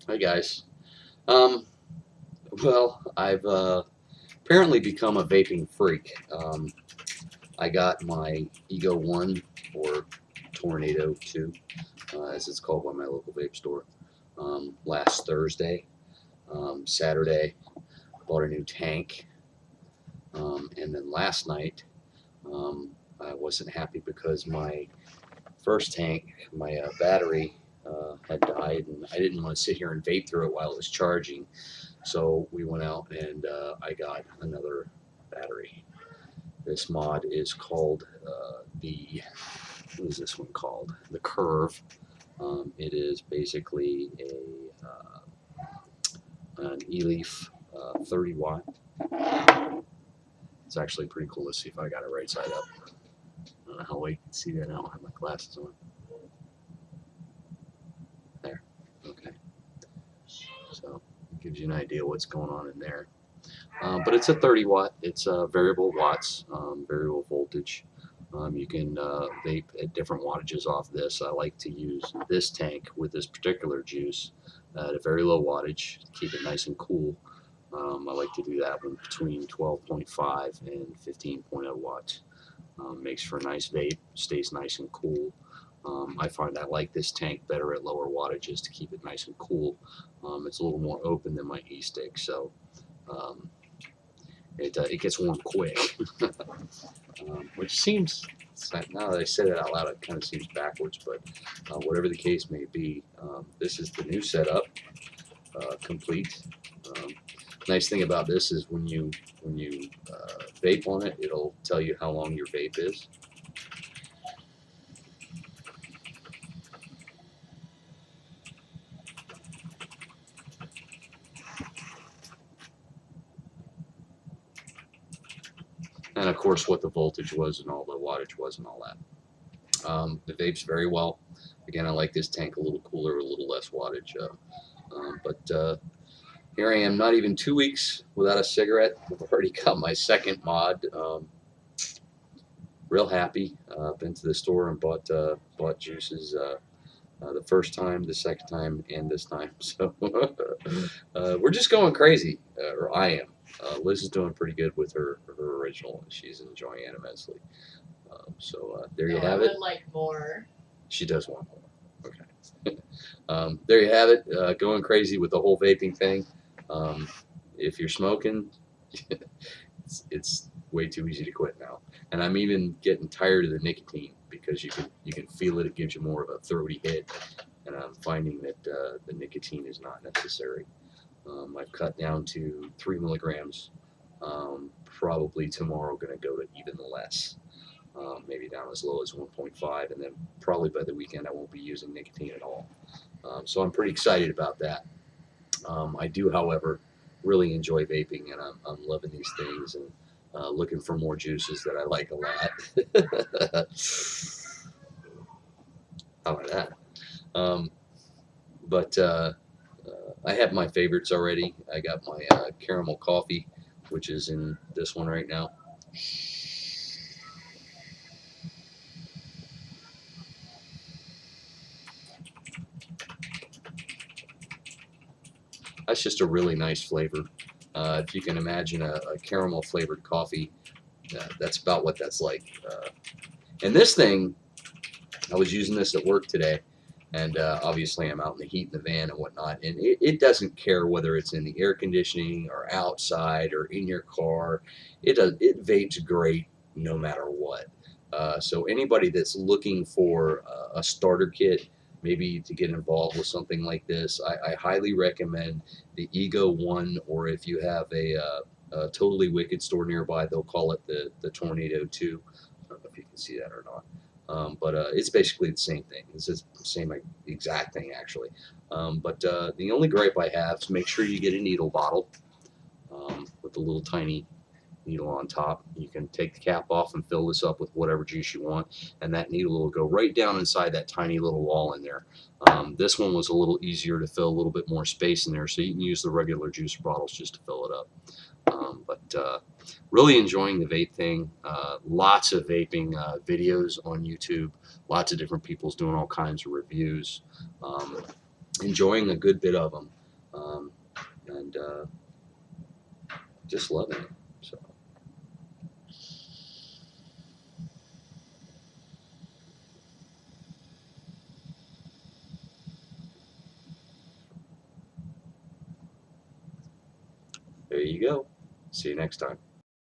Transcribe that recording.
Hi guys. Um, well, I've apparently become a vaping freak. I got my Ego 1 or Tornado 2, as it's called by my local vape store, last Thursday. Saturday, bought a new tank. And then last night, um, I wasn't happy because my first tank, my battery, had died, and I didn't want to sit here and vape through it while it was charging. So we went out and I got another battery. This mod is called what is this one called? The Curve. It is basically an Eleaf 30 watt. It's actually pretty cool. Let's see if I got it right side up. I don't know how well you can see that. I don't have my glasses on. There. Okay. So it gives you an idea what's going on in there. But it's a 30 watt. It's variable watts, variable voltage. You can vape at different wattages off this. I like to use this tank with this particular juice at a very low wattage to keep it nice and cool. I like to do that one between 12.5 and 15.0 watts. Makes for a nice vape, stays nice and cool. I find I like this tank better at lower wattages to keep it nice and cool. It's a little more open than my e-stick, so um, it gets warm quick. Which seems, now that I said it out loud, it kind of seems backwards, but whatever the case may be, this is the new setup, complete. Um, nice thing about this is when you vape on it, it'll tell you how long your vape is. And of course what the voltage was and all the wattage was and all that. The vapes very well. Again, I like this tank a little cooler, a little less wattage. But here I am, not even 2 weeks without a cigarette. I've already got my second mod. Real happy. Been to the store and bought juices. The first time, the second time, and this time. So we're just going crazy, or I am. Liz is doing pretty good with her original, and she's enjoying it immensely. So there you have I it. would like more. She does want more. Okay. There you have it. Going crazy with the whole vaping thing. If you're smoking, it's way too easy to quit now. And I'm even getting tired of the nicotine because you can feel it. It gives you more of a throaty hit, and I'm finding that the nicotine is not necessary. I've cut down to 3 milligrams. Probably tomorrow going to go to even less. Maybe down as low as 1.5, and then probably by the weekend I won't be using nicotine at all. So I'm pretty excited about that. I do, however, really enjoy vaping, and I'm loving these things and looking for more juices that I like a lot. How about that? Um, but I have my favorites already. I got my caramel coffee, which is in this one right now. That's just a really nice flavor. If you can imagine a caramel flavored coffee, that's about what that's like. And this thing, I was using this at work today, and obviously I'm out in the heat in the van and whatnot, and it doesn't care whether it's in the air conditioning or outside or in your car. It vapes great no matter what. So anybody that's looking for a starter kit, maybe to get involved with something like this, I highly recommend the Ego 1, or if you have a Totally Wicked store nearby, they'll call it the Tornado 2. I don't know if you can see that or not. But it's basically the same thing. It's the same exact thing, actually. But the only gripe I have is make sure you get a needle bottle with a little tiny needle on top. You can take the cap off and fill this up with whatever juice you want, and that needle will go right down inside that tiny little wall in there. This one was a little easier to fill, a little bit more space in there, so you can use the regular juicer bottles just to fill it up. But really enjoying the vape thing. Lots of vaping videos on YouTube. Lots of different people's doing all kinds of reviews. enjoying a good bit of them, and just loving it. So. There you go. See you next time.